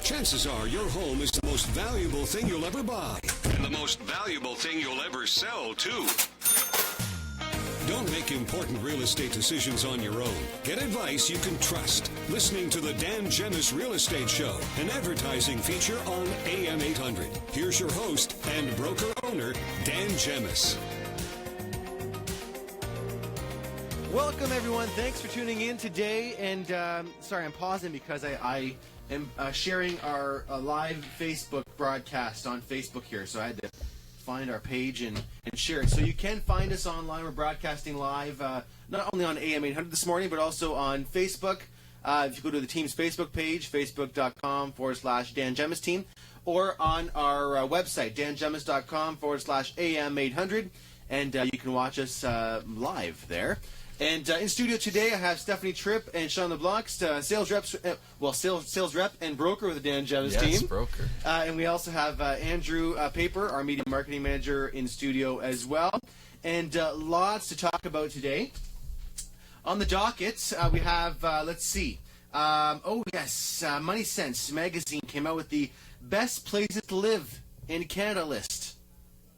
Chances are your home is the most valuable thing you'll ever buy. And the most valuable thing you'll ever sell, too. Don't make important real estate decisions on your own. Get advice you can trust. Listening to the Dan Gemus Real Estate Show, an advertising feature on AM800. Here's your host and broker owner, Dan Gemus. Welcome, everyone. Thanks for tuning in today. And sorry, I'm pausing because I am sharing our live Facebook broadcast on Facebook here. So I had to find our page and share it. So you can find us online. We're broadcasting live, not only on AM800 this morning, but also on Facebook. If you go to the team's Facebook page, facebook.com/Dan Gemus Team, or on our website, dangemus.com/AM800, and you can watch us live there. And in studio today, I have Stephanie Tripp and Shawn LeBlanc, sales rep and broker with the Dan Gemus team. Yes, broker. And we also have Andrew Paper, our media marketing manager, in studio as well. And lots to talk about today. On the docket, we have, let's see. Money Sense magazine came out with the best places to live in Canada list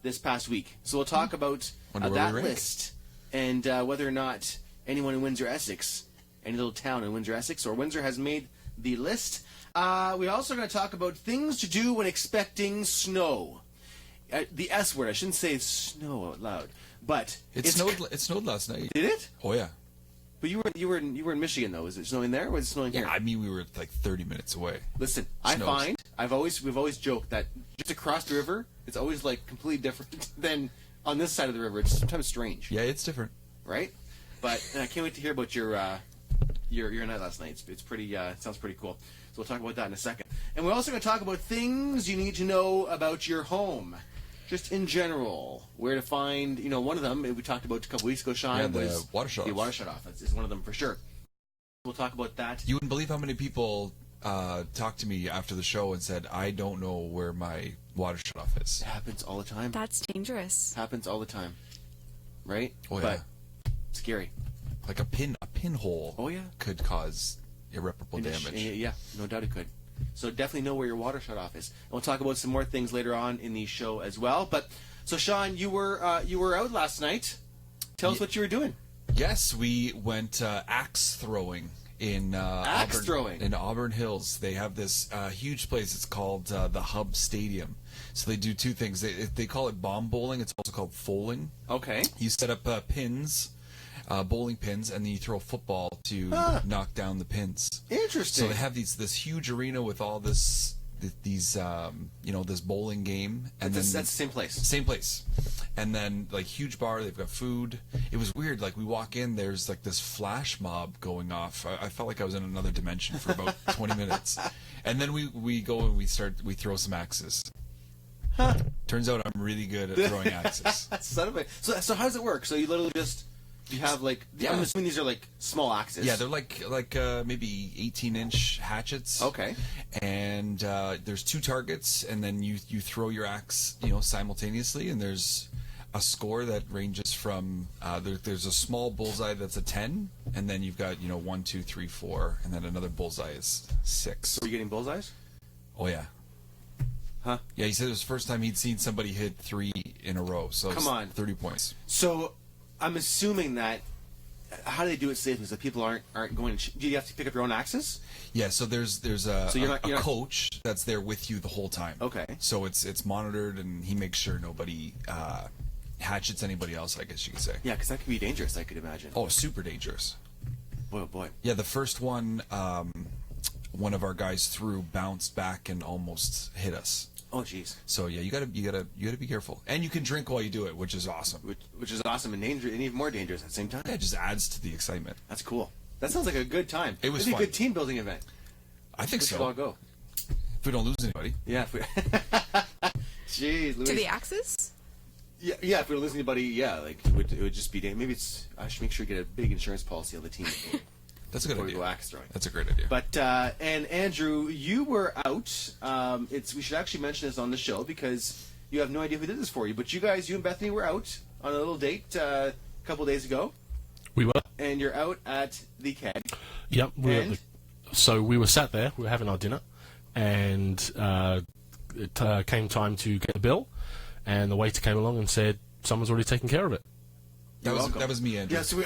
this past week. So we'll talk about that list. And whether or not anyone in Windsor, Essex, any little town in Windsor, Essex, or Windsor has made the list. We're also going to talk about things to do when expecting snow. The S word, I shouldn't say snow out loud, but It snowed last night. Did it? Oh yeah. But you were in Michigan though. Was it snowing there, or was it snowing here? Yeah, I mean we were like 30 minutes away. Listen, we've always joked that just across the river, it's always like completely different than on this side of the river. It's sometimes strange. Yeah, it's different. Right? But I can't wait to hear about your night last night. It's pretty. It sounds pretty cool. So we'll talk about that in a second. And we're also going to talk about things you need to know about your home, just in general. Where to find, one of them we talked about a couple weeks ago, Shawn, was water shut off. The water shut off. That's one of them for sure. We'll talk about that. You wouldn't believe how many people talked to me after the show and said, "I don't know where my water shut off is." It happens all the time. That's dangerous. Happens all the time, right? Oh yeah. But scary. Like a pinhole. Oh yeah. Could cause irreparable damage. Yeah, no doubt it could. So definitely know where your water shut off is. And we'll talk about some more things later on in the show as well. But so Shawn, you were out last night. Tell us what you were doing. Yes, we went axe throwing in Auburn Hills. They have this huge place. It's called the Hub Stadium. So they do two things. They call it bomb bowling. It's also called foaling. Okay. You set up pins, bowling pins, and then you throw a football to knock down the pins. Interesting. So they have this huge arena with all this bowling game, and that's the same place. Same place, and then like huge bar. They've got food. It was weird. Like we walk in, there's like this flash mob going off. I felt like I was in another dimension for about 20 minutes, and then we go and we throw some axes. Huh. Turns out I'm really good at throwing axes. Son of a. So how does it work? So you literally you have like, I'm assuming these are like small axes. Yeah, they're like maybe 18-inch hatchets. Okay. And there's two targets, and then you throw your axe simultaneously, and there's a score that ranges from there's a small bullseye that's a 10, and then you've got 1, 2, 3, 4, and then another bullseye is 6. So are you getting bullseyes? Oh yeah. Huh? Yeah, he said it was the first time he'd seen somebody hit 3 in a row. So come on, 30 points. So I'm assuming that. How do they do it safely so people aren't going to... Do you have to pick up your own axes? Yeah, so there's a coach that's there with you the whole time. Okay. So it's monitored, and he makes sure nobody hatchets anybody else, I guess you could say. Yeah, because that could be dangerous, I could imagine. Oh, super dangerous. Boy, oh boy. Yeah, the first one, one of our guys threw, bounced back, and almost hit us. Oh, jeez. So yeah, you gotta be careful, and you can drink while you do it, which is awesome. Which is awesome and dangerous, and even more dangerous at the same time. Yeah, it just adds to the excitement. That's cool. That sounds like a good time. It was It'd be fun. a good team building event. I think so. We should all go. If we don't lose anybody. Yeah. If we... Jeez, Louise. To the axes? Yeah. If we don't lose anybody, yeah, like it would just be. Maybe it's. I should make sure to get a big insurance policy on the team. That's a good idea. We go axe throwing. That's a great idea. But and Andrew, you were out. We should actually mention this on the show because you have no idea who did this for you. But you and Bethany were out on a little date a couple days ago. We were. And you're out at the keg. Yep. So we were sat there. We were having our dinner. and it came time to get the bill, and the waiter came along and said, someone's already taken care of it. That was me, Andrew. Yes, You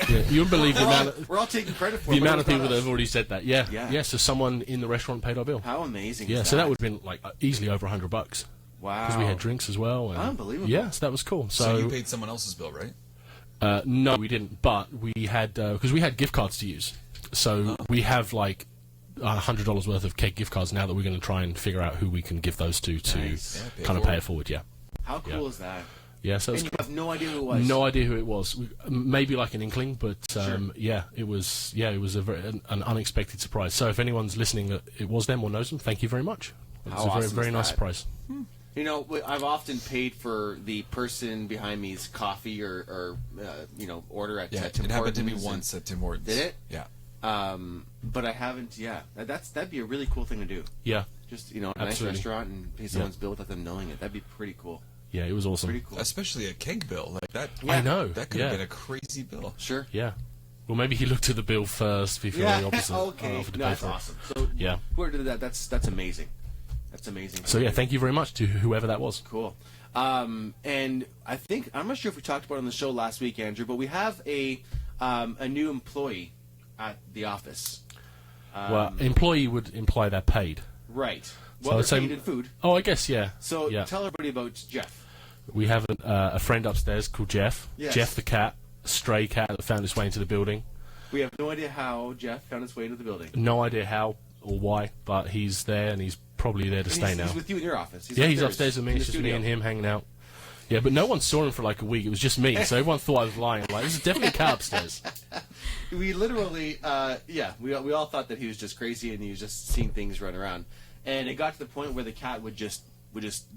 wouldn't believe the amount we're all taking credit for the it, amount but of people it's that not have already said that. Yeah. So someone in the restaurant paid our bill. us. How amazing Yeah, is so that would have been like easily over $100 Wow. because we had drinks as well. And Unbelievable. Yeah, so that was cool. So you paid someone else's bill, right? No, we didn't. But we had because we had gift cards to use. So we have like $100 worth of cake gift cards now that we're going to try and figure out who we can give those to Nice. Yeah, kind of pay it forward. Yeah. How cool is that? Yeah. So And it's you have no idea who it was. no idea who it was. Maybe like an inkling, but Sure. yeah, it was an unexpected surprise. So if anyone's listening that it was them or knows them, thank you very much. It was How a very awesome very is nice that? surprise. You know, I've often paid for the person behind me's coffee or order at Yeah, Tim it happened to me Hortons and- once at Tim Hortons. Did it? Yeah. But I haven't. Yeah, that'd be a really cool thing to do. Yeah. Just a nice Absolutely. restaurant and pay someone's bill without them knowing it. That'd be pretty cool. Yeah, it was awesome. Pretty cool. Especially a keg bill like that. I know. That could yeah. have been a crazy bill. Sure. Yeah. Well, maybe he looked at the bill first before Yeah. he obviously Okay. offered to No, pay that's for it. awesome. So Yeah. whoever did that, that's amazing. That's amazing. So yeah, thank you very much to whoever that was. Cool. And I think I'm not sure if we talked about it on the show last week, Andrew, but we have a new employee at the office. Well, employee would imply they're paid. Right. So Well, I'd they're say- paid in food. Oh, I guess yeah. So yeah. tell everybody about Jeff. We have a friend upstairs called Jeff. Yes. Jeff the cat, a stray cat that found its way into the building. We have no idea how Jeff found his way into the building. No idea how or why, but he's there and he's probably there to And stay he's, now. he's with you in your office. He's upstairs with me. in It's the just me studio. and him hanging out. Yeah, but no one saw him for like a week. It was just me, so everyone thought I was lying. Like, there's definitely a cat upstairs. We literally, we all thought that he was just crazy and he was just seeing things run around. And it got to the point where the cat would just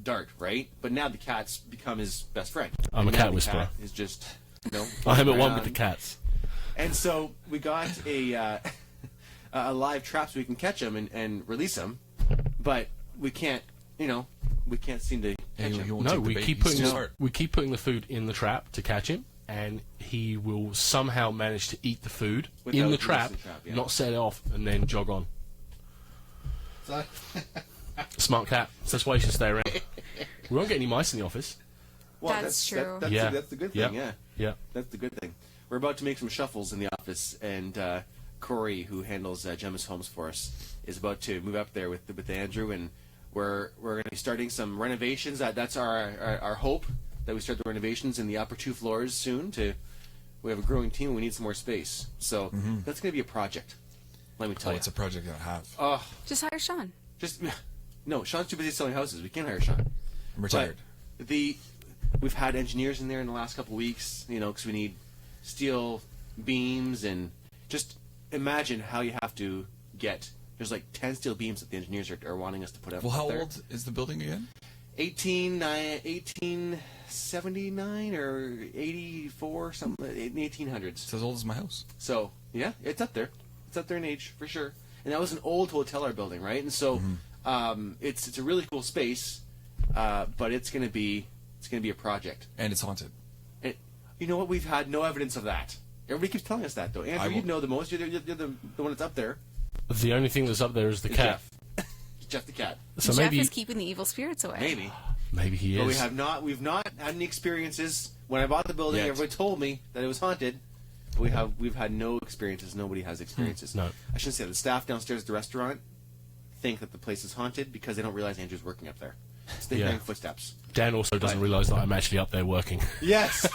dart, right? But now the cat's become his best friend. I'm a And now cat the whisperer. Cat is just, I am at one around. with the cats. And so we got a live trap so we can catch him and release him, but we can't seem to catch He him. won't No, take the we bait. keep He's putting too the, smart. we keep putting the food in the trap to catch him, and he will somehow manage to eat the food Without in the releasing trap, the trap, yeah. not set it off, and then jog on. Smart cat. So that's why you should stay around. We won't get any mice in the office. Well, That's true. That's the good thing. Yeah. Yeah. Yeah. That's the good thing. We're about to make some shuffles in the office, and Corey, who handles Gemus Homes for us, is about to move up there with Andrew, and we're going to be starting some renovations. That's our hope, that we start the renovations in the upper 2 floors soon. We have a growing team, and we need some more space. So that's going to be a project. Let me tell Oh, you. it's a project I have. Just hire Shawn. No, Sean's too busy selling houses. We can't hire Sean. I'm retired. But we've had engineers in there in the last couple of weeks, because we need steel beams, and just imagine how you have to get. There's like 10 steel beams that the engineers are wanting us to put up. Well, how up there. old is the building again? 1879 or 84, something in the 1800s. It's as old as my house. So yeah, it's up there. It's up there in age for sure. And that was an old hoteler building, right? And so it's a really cool space, but it's gonna be a project. And it's haunted. And you know what? We've had no evidence of that. Everybody keeps telling us that, though. Andrew, you will- know the most. You're the one that's up there. The only thing that's up there is the Is cat. Jeff. Jeff the cat. So Jeff maybe is keeping the evil spirits away. Maybe. he But is. we've not had any experiences. When I bought the building, Yet. everybody told me that it was haunted. We've had no experiences. Nobody has experiences. No. I shouldn't say that. The staff downstairs at the restaurant think that the place is haunted because they don't realize Andrew's working up there. So they're Yeah. hearing footsteps. Dan also doesn't realise that I'm actually up there working. Yes.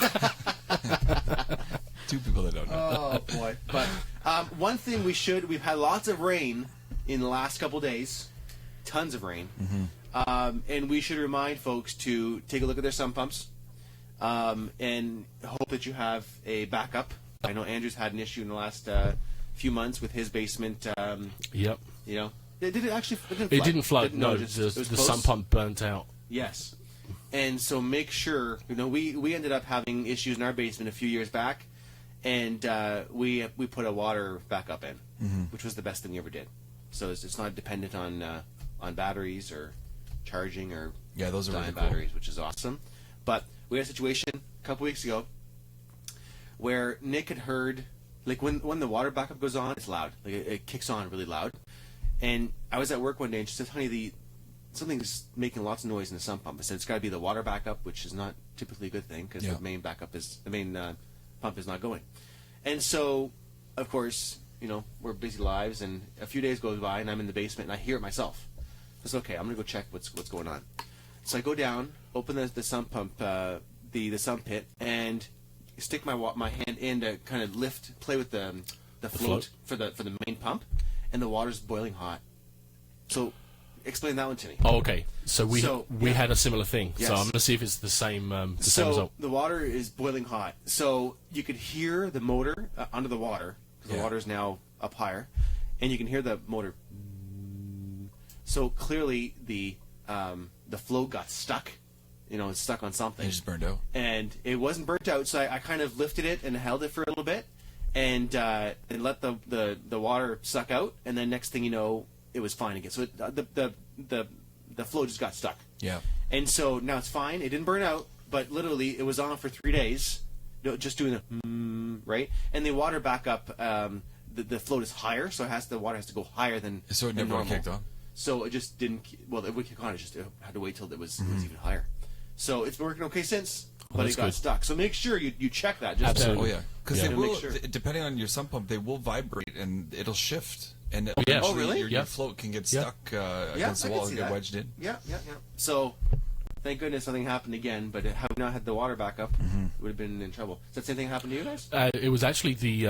Two people that don't know. Oh boy! But one thing we've had lots of rain in the last couple days, tons of rain, and we should remind folks to take a look at their sump pumps, and hope that you have a backup. I know Andrew's had an issue in the last few months with his basement. Yep. Did it actually? It didn't flood. Didn't- No, just- the it was sump close? pump burnt out. Yes. And so make sure, we ended up having issues in our basement a few years back, and we put a water backup in, which was the best thing we ever did. So it's not dependent on batteries or charging or Yeah, those are dying really cool. batteries, which is awesome. But we had a situation a couple weeks ago where Nick had heard, like when the water backup goes on, it's loud. Like it kicks on really loud. And I was at work one day, and she said, honey, something's making lots of noise in the sump pump. I said, it's got to be the water backup, which is not typically a good thing because the main pump is not going. And so, of course, we're busy lives, and a few days goes by, and I'm in the basement, and I hear it myself. I said, okay, I'm going to go check what's going on. So I go down, open the sump pump, the sump pit, and stick my hand in to kind of play with the float for the main pump, and the water's boiling hot. So explain that one to me. Oh, okay. So we had a similar thing. Yes. So I'm going to see if it's the same same result. The water is boiling hot. So you could hear the motor under the water, because the water is now up higher, and you can hear the motor. So clearly the float got stuck. It's stuck on something. It just burned out. And it wasn't burnt out, so I kind of lifted it and held it for a little bit, and let the water suck out, and then next thing you know, it was fine again. So the flow just got stuck. Yeah. And so now it's fine. It didn't burn out, but literally it was on for 3 days, just doing the right. And the water backup, the float is higher, so the water has to go higher than. So it never normal. kicked on. So it just didn't. Well, it would kick on. It just had to wait till it was even higher. So it's been working okay since, but it got stuck. So make sure you check that. Just Absolutely. Oh yeah, because they will. Make sure. Depending on your sump pump, they will vibrate and it'll shift. And yeah. eventually Oh, really? your float can get stuck against the I wall can and see get that. wedged in. Yeah. So thank goodness nothing happened again. But had we not had the water backup, we would have been in trouble. Does that same thing happen to you guys? It was actually the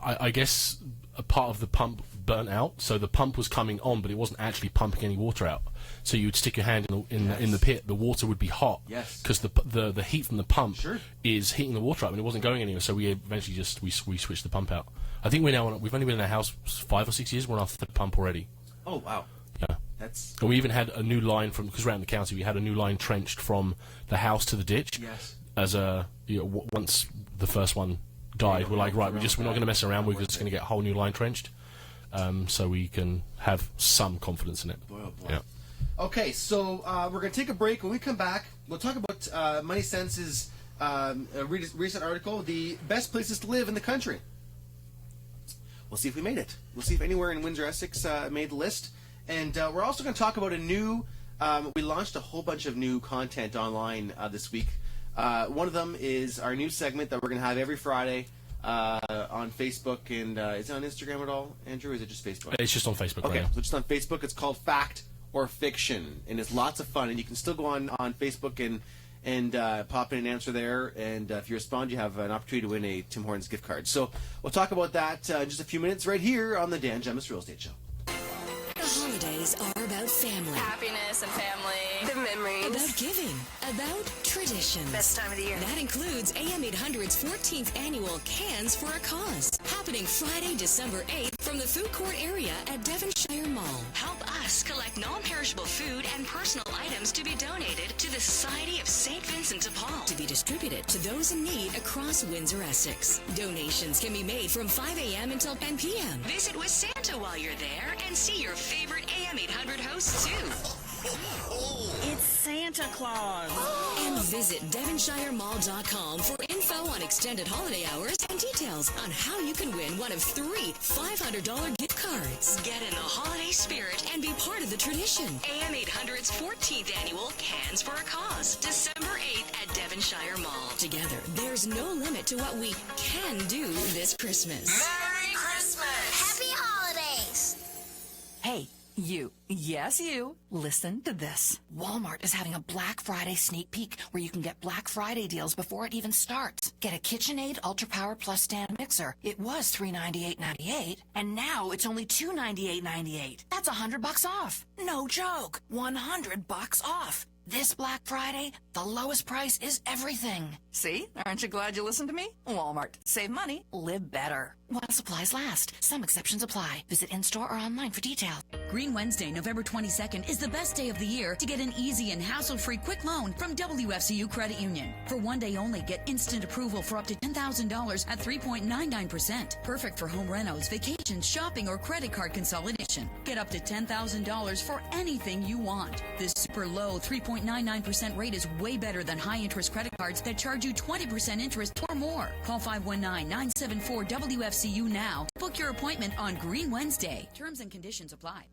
I guess a part of the pump burnt out, so the pump was coming on, but it wasn't actually pumping any water out. So you'd stick your hand in the pit, the water would be hot, because the heat from the pump is heating the water up, and it wasn't going anywhere. So we eventually we switched the pump out. I think we've only been in our house 5 or 6 years. We're on our third pump already. Oh wow. Yeah. And we even had a new line because we're out in the county. We had a new line trenched from the house to the ditch. Yes. As once the first one died, we're like, right, we're not going to mess around. We're just going to get a whole new line trenched, so we can have some confidence in it. Boy, oh boy. Yeah. Okay, so we're going to take a break. When we come back, we'll talk about Money Sense's recent article, the best places to live in the country. We'll see if we made it. We'll see if anywhere in Windsor, Essex made the list. And we're also going to talk about a new... we launched a whole bunch of new content online this week. One of them is our new segment that we're going to have every Friday on Facebook. And is it on Instagram at all, Andrew, or is it just Facebook? It's just on Facebook Okay, right now. so just on Facebook. It's called Fact or Fiction, and it's lots of fun. And you can still go on Facebook and pop in an answer there. And if you respond, you have an opportunity to win a Tim Hortons gift card. So we'll talk about that in just a few minutes right here on the Dan Gemus Real Estate Show. The holidays are about family. Happiness and family. The memories. About giving. About traditions. Best time of the year. That includes AM800's 14th annual Cans for a Cause, happening Friday, December 8th from the food court area at Devonshire Mall. Help us collect non-perishable food and personal items to be donated to the Society of St. Vincent de Paul to be distributed to those in need across Windsor, Essex. Donations can be made from 5 a.m. until 10 p.m. Visit with Santa while you're there and see your favorite AM800 hosts too. It's Santa Claus. And visit DevonshireMall.com for info on extended holiday hours and details on how you can win one of 3 $500 gift cards. Get in the holiday spirit and be part of the tradition. AM800's 14th annual Cans for a Cause, December 8th at Devonshire Mall. Together, there's no limit to what we can do this Christmas. Merry Christmas. Happy holidays! Hey, you. Yes, you. Listen to this. Walmart is having a Black Friday sneak peek where you can get Black Friday deals before it even starts. Get a KitchenAid Ultra Power Plus stand mixer. It was $398.98, and now it's only $298.98. That's $100 off. No joke. $100 off. This Black Friday, the lowest price is everything. See? Aren't you glad you listened to me? Walmart. Save money. Live better. While supplies last. Some exceptions apply. Visit in-store or online for details. Green Wednesday, November 22nd, is the best day of the year to get an easy and hassle-free quick loan from WFCU Credit Union. For one day only, get instant approval for up to $10,000 at 3.99%. Perfect for home renos, vacations, shopping, or credit card consolidation. Get up to $10,000 for anything you want. This super low 3.99% rate is way better than high-interest credit cards that charge charge you 20% interest or more. Call 519-974-WFCU now to book your appointment on Green Wednesday. Terms and conditions apply.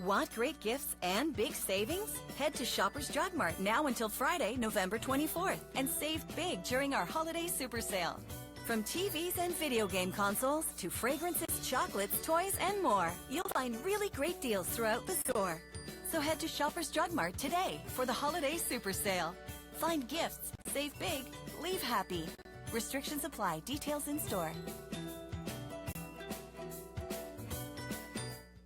Want great gifts and big savings? Head to Shoppers Drug Mart now until Friday, November 24th, and save big during our holiday super sale. From TVs and video game consoles to fragrances, chocolates, toys, and more, you'll find really great deals throughout the store. So head to Shoppers Drug Mart today for the holiday super sale. Find gifts, save big, leave happy. Restrictions apply. Details in store.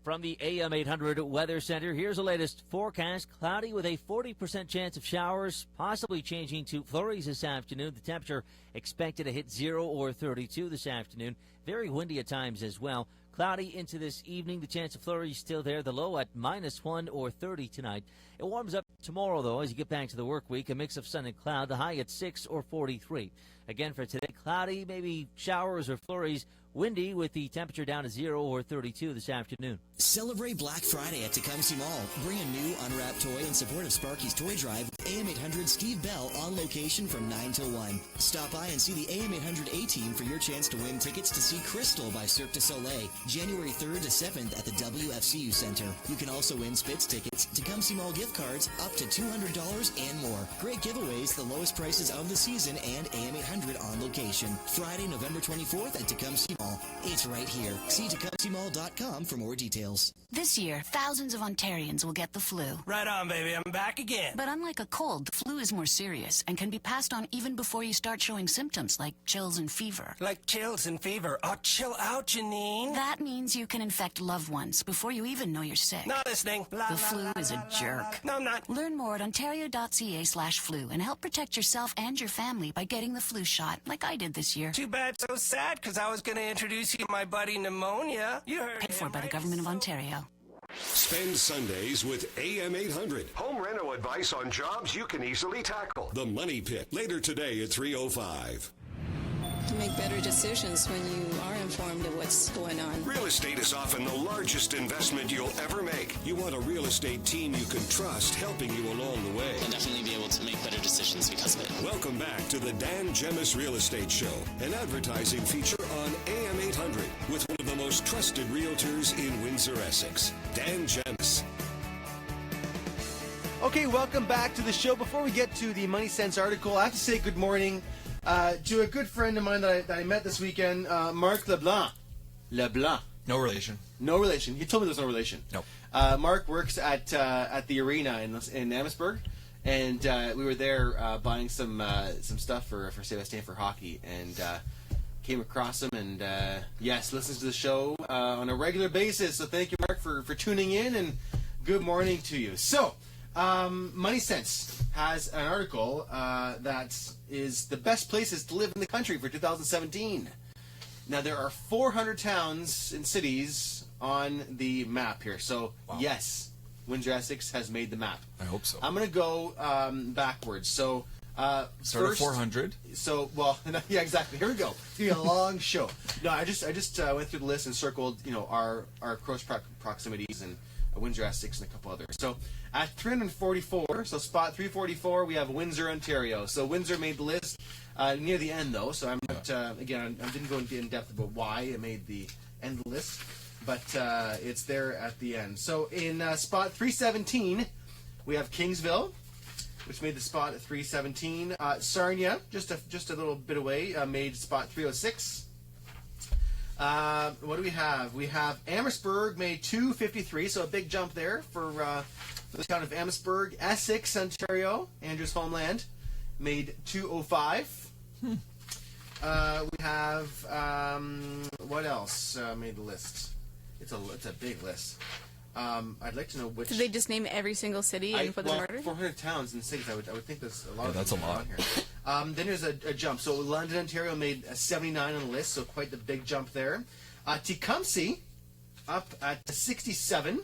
From the AM800 Weather Center, here's the latest forecast. Cloudy with a 40% chance of showers, possibly changing to flurries this afternoon. The temperature expected to hit 0 or 32 this afternoon. Very windy at times as well. Cloudy into this evening. The chance of flurries still there. The low at -1 or 30 tonight. It warms up tomorrow, though, as you get back to the work week. A mix of sun and cloud. The high at 6 or 43. Again for today, cloudy, maybe showers or flurries. Windy with the temperature down to 0 or 32 this afternoon. Celebrate Black Friday at Tecumseh Mall. Bring a new unwrapped toy in support of Sparky's Toy Drive with AM800 Steve Bell on location from 9 till 1. Stop by and see the AM800 A-Team for your chance to win tickets to see Crystal by Cirque du Soleil, January 3rd to 7th at the WFCU Center. You can also win Spitz tickets, Tecumseh Mall gift cards up to $200 and more. Great giveaways, the lowest prices of the season, and AM800 on location. Friday, November 24th at Tecumseh Mall. It's right here. See TecumsehMall.com for more details. This year, thousands of Ontarians will get the flu. Right on, baby. I'm back again. But unlike a cold, the flu is more serious and can be passed on even before you start showing symptoms like chills and fever. Like chills and fever. Oh, chill out, Janine. That means you can infect loved ones before you even know you're sick. Not listening. The flu is a jerk. No, I'm not. Learn more at ontario.ca/flu and help protect yourself and your family by getting the flu shot, like I did this year. Too bad, so sad, because I was going to introduce you to my buddy Pneumonia. You heard Paid for by the Government of Ontario. Spend Sundays with AM800. Home rental advice on jobs you can easily tackle. The Money Pit, later today at 3:05. To make better decisions when you are informed of what's going on. Real estate is often the largest investment you'll ever make. You want a real estate team you can trust helping you along the way. I'll definitely be able to make better decisions because of it. Welcome back to the Dan Gemus Real Estate Show, an advertising feature on AM800 with one of the most trusted realtors in Windsor, Essex, Dan Gemus. Okay, welcome back to the show. Before we get to the Money Sense article, I have to say good morning to a good friend of mine that I met this weekend, Mark LeBlanc. LeBlanc. No relation. No relation. He told me there's no relation. No. Mark works at the arena in Amherstburg, and we were there buying some stuff for Sebastien for hockey, and came across him, and yes, listens to the show on a regular basis. So thank you, Mark, for tuning in, and good morning to you. So, Money Sense has an article that is the best places to live in the country for 2017. Now, there are 400 towns and cities on the map here. So, yes, Windsor Essex has made the map. I hope so. I'm going to go backwards. So, start first, at 400. So, well, yeah, exactly. Here we go. It's going to be a long show. No, I just went through the list and circled, our close proximities and Windsor Essex and a couple others. So at 344, so spot 344, we have Windsor, Ontario. So Windsor made the list near the end, though. So I'm not, again, I didn't go in depth about why it made the end of the list, but it's there at the end. So in spot 317, we have Kingsville, which made the spot at 317. Sarnia, just a little bit away, made spot 306. What do we have? We have Amherstburg made 253, so a big jump there for the town of Amherstburg. Essex, Ontario, Andrew's homeland, made 205. We have what else made the list? It's a big list. I'd like to know which. Did they just name every single city and put them in order? 400 towns and cities. I would think there's a lot. Yeah, that's a lot. Here. Then there's a jump. So London, Ontario made 79 on the list. So quite the big jump there. Tecumseh up at 67,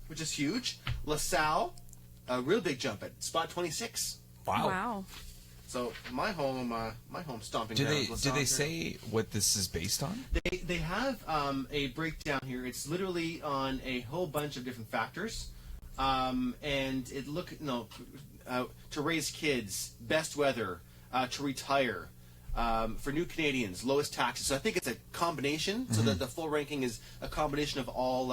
which is huge. LaSalle, a real big jump at spot 26. Wow. So my home stomping Do ground. they say what this is based on? They have a breakdown here. It's literally on a whole bunch of different factors. and it to raise kids, best weather, to retire, for new Canadians, lowest taxes. So I think it's a combination. So that the full ranking is a combination of all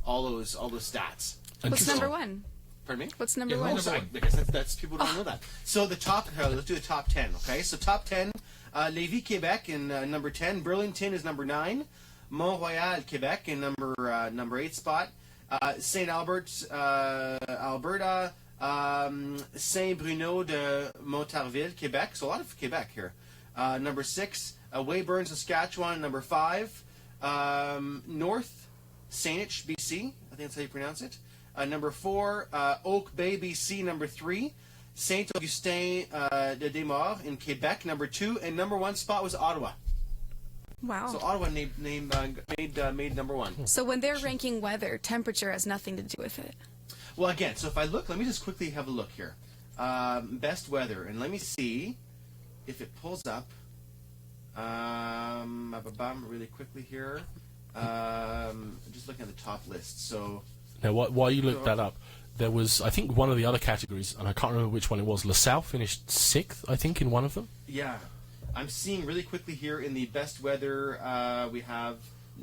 those stats. What's number one? Pardon me? What's number one? I guess that's people don't know that. So the top, let's do the top 10, okay? So top 10, Lévis, Quebec in number 10. Burlington is number 9. Mont-Royal, Quebec in number 8 spot. St. Albert, Alberta. Saint-Bruno de Montarville, Quebec. So a lot of Quebec here. Number 6, Weyburn, Saskatchewan, number 5. North Saanich, BC. I think that's how you pronounce it. Number 4, Oak Bay, BC, number 3. Saint Augustin de Desmaures in Quebec, number 2. And number 1 spot was Ottawa. Wow. So Ottawa made number 1. So when they're ranking weather, temperature has nothing to do with it. Well, again, so if I look, let me just quickly have a look here. Best weather, and let me see if it pulls up really quickly here. Just looking at the top list. So now, while you looked that up, there was, I think, one of the other categories, and I can't remember which one it was. LaSalle finished 6th, I think, in one of them. Yeah, I'm seeing really quickly here in the best weather. We have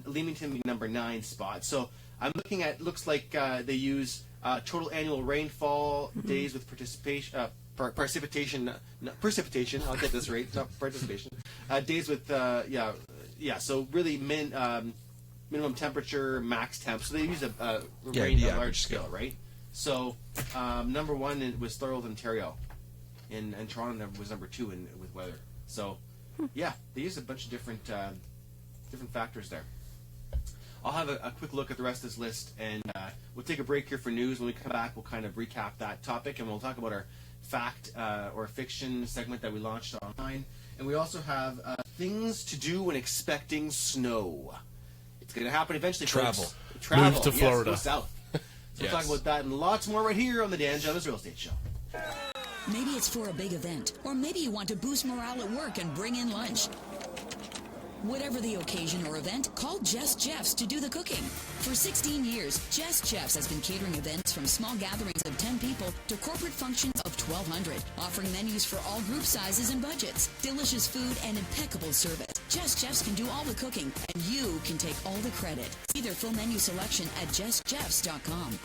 Leamington number 9 spot. So I'm looking at. Looks like they use total annual rainfall, days with precipitation. I'll get this right. Not participation. Days with So really minimum temperature, max temp. So they use a range on a large scale, right? So number 1 was Thorold, Ontario, and Toronto was number 2 with weather. So they use a bunch of different factors there. I'll have a quick look at the rest of this list, and we'll take a break here for news. When we come back, we'll kind of recap that topic, and we'll talk about our fact or fiction segment that we launched online. And we also have things to do when expecting snow. It's going to happen eventually. Travel. Move to Florida. Go south. So we'll talk about that and lots more right here on the Dan Gemus Real Estate Show. Maybe it's for a big event, or maybe you want to boost morale at work and bring in lunch. Whatever the occasion or event, call Just Jeffs to do the cooking. For 16 years, Just Jeffs has been catering events from small gatherings of 10 people to corporate functions of 1,200, offering menus for all group sizes and budgets, delicious food, and impeccable service. Just Jeffs can do all the cooking, and you can take all the credit. See their full menu selection at justjeffs.com.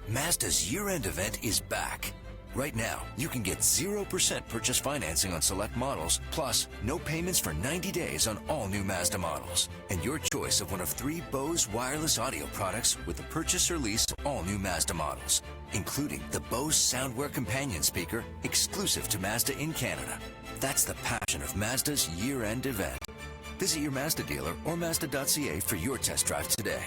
Mazda's year-end event is back. Right now, you can get 0% purchase financing on select models, plus no payments for 90 days on all new Mazda models. And your choice of one of 3 Bose wireless audio products with a purchase or lease of all new Mazda models, including the Bose Soundwear Companion Speaker exclusive to Mazda in Canada. That's the passion of Mazda's year-end event. Visit your Mazda dealer or Mazda.ca for your test drive today.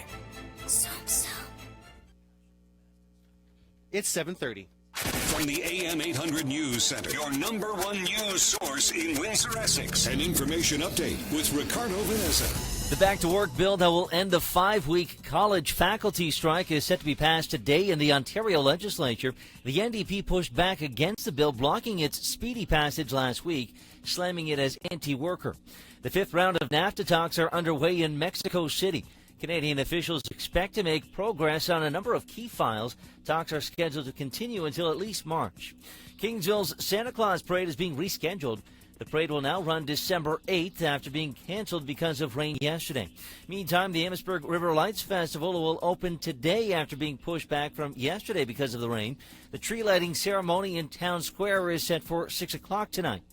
It's 7:30. From the AM800 News Center, your number 1 news source in Windsor, Essex. An information update with Ricardo Vanessa. The back-to-work bill that will end the 5-week college faculty strike is set to be passed today in the Ontario legislature. The NDP pushed back against the bill, blocking its speedy passage last week, slamming it as anti-worker. The 5th round of NAFTA talks are underway in Mexico City. Canadian officials expect to make progress on a number of key files. Talks are scheduled to continue until at least March. Kingsville's Santa Claus Parade is being rescheduled. The parade will now run December 8th after being canceled because of rain yesterday. Meantime, the Amherstburg River Lights Festival will open today after being pushed back from yesterday because of the rain. The tree lighting ceremony in Town Square is set for 6 o'clock tonight.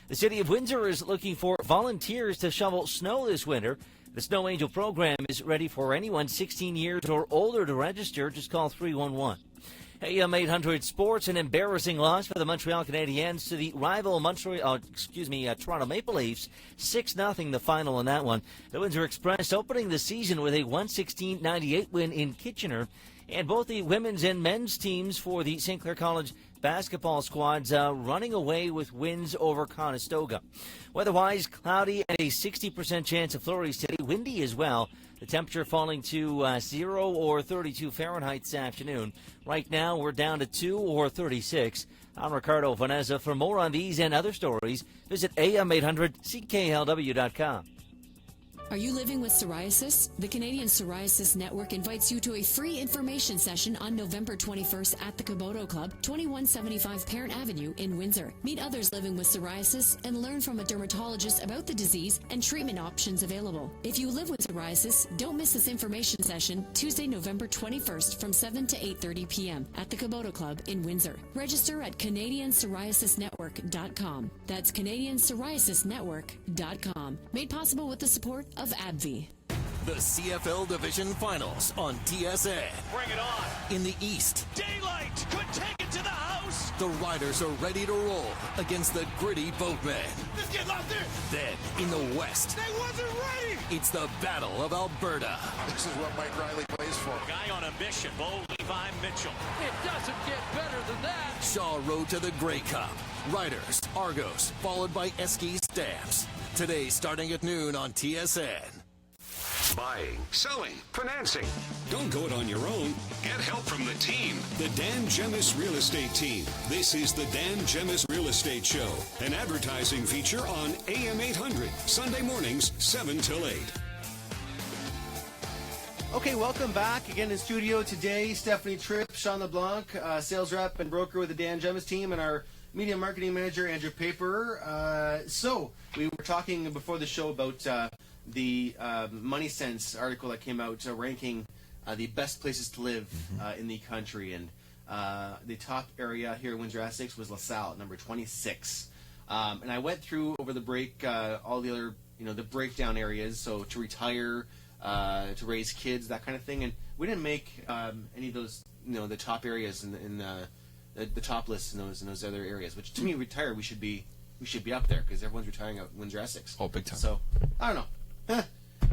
The city of Windsor is looking for volunteers to shovel snow this winter. The Snow Angel program is ready for anyone 16 years or older to register. Just call 311. AM800 sports, an embarrassing loss for the Montreal Canadiens to the rival Toronto Maple Leafs. 6-0 the final in that one. The Windsor Express opening the season with a 116-98 win in Kitchener. And both the women's and men's teams for the St. Clair College basketball squads running away with wins over Conestoga. Weather-wise, cloudy and a 60% chance of flurries today. Windy as well. The temperature falling to 0 or 32 Fahrenheit this afternoon. Right now, we're down to 2 or 36. I'm Ricardo Vanessa. For more on these and other stories, visit AM800CKLW.com. Are you living with psoriasis? The Canadian Psoriasis Network invites you to a free information session on November 21st at the Komodo Club, 2175 Parent Avenue in Windsor. Meet others living with psoriasis and learn from a dermatologist about the disease and treatment options available. If you live with psoriasis, don't miss this information session Tuesday, November 21st from 7 to 8:30 p.m. at the Komodo Club in Windsor. Register at CanadianPsoriasisNetwork.com. That's CanadianPsoriasisNetwork.com. Made possible with the support of AbbVie. The CFL Division Finals on TSN. Bring it on. In the East, Daylight could take it to the house. the Riders are ready to roll against the gritty Boatmen. Let's get locked in. Then, in the West, They wasn't ready. it's the Battle of Alberta. This is what Mike Riley plays for. Guy on a mission, Bo Levi Mitchell. It doesn't get better than that. Shaw Road to the Grey Cup. Riders, Argos, followed by Esky Stamps. Today, starting at noon on TSN. Buying, selling, financing. Don't go it on your own. Get help from the team, the Dan Gemus Real Estate Team. This is the Dan Gemus Real Estate Show, an advertising feature on AM800, Sunday mornings, 7 till 8. Okay, welcome back again in studio today. Stephanie Tripp, Shawn LeBlanc, sales rep and broker with the Dan Gemus team, and our media marketing manager, Andrew Paper. So, we were talking before the show about the Money Sense article that came out ranking the best places to live in the country. And the top area here in Windsor Essex was LaSalle, number 26. And I went through over the break all the other, the breakdown areas. So to retire, to raise kids, that kind of thing. And we didn't make any of those, the top areas in the top list in those other areas. Which to me, retire, we should be up there because everyone's retiring out in Windsor Essex. Oh, big time. So I don't know.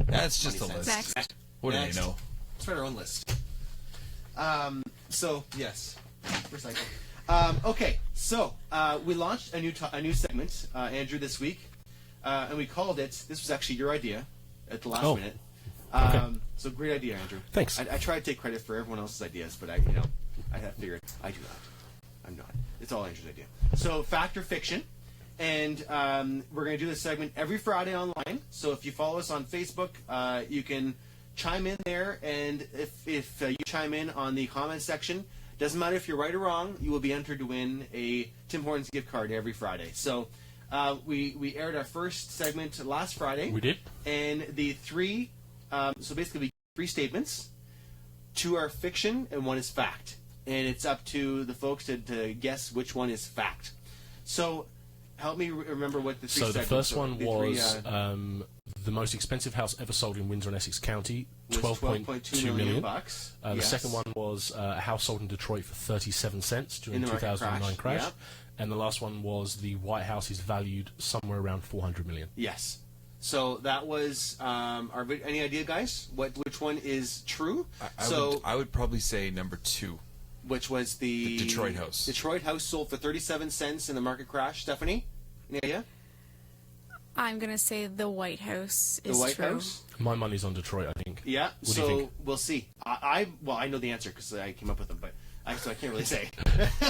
That's just a list. Next. What do you know? Let's write our own list. So yes, recycle. Okay, so we launched a new segment, Andrew, this week, and we called it. This was actually your idea at the last minute. Okay. So great idea, Andrew. Thanks. I try to take credit for everyone else's ideas, but I have figured I do not. I'm not. It's all Andrew's idea. So fact or fiction. And we're going to do this segment every Friday online. So if you follow us on Facebook, you can chime in there. And if you chime in on the comment section, doesn't matter if you're right or wrong, you will be entered to win a Tim Hortons gift card every Friday. So we aired our first segment last Friday. We did. And the three, so basically we get 3 statements. 2 are fiction and 1 is fact. And it's up to the folks to guess which one is fact. So help me remember what the 3 So the segments first one was the most expensive house ever sold in Windsor and Essex County, $12.2 million. Bucks. The Yes. second one was a house sold in Detroit for 37 cents during In the the market 2009 crash. Yep. And the last one was the White House is valued somewhere around $400 million. Yes. So that was any idea, guys? Which one is true? I would probably say number 2. Which was the Detroit house. Detroit house sold for 37 cents in the market crash. Stephanie, any idea? I'm going to say the White House The is White true. House? My money's on Detroit, I think. Yeah. What do you think? We'll see. I know the answer because I came up with them, but I can't really say.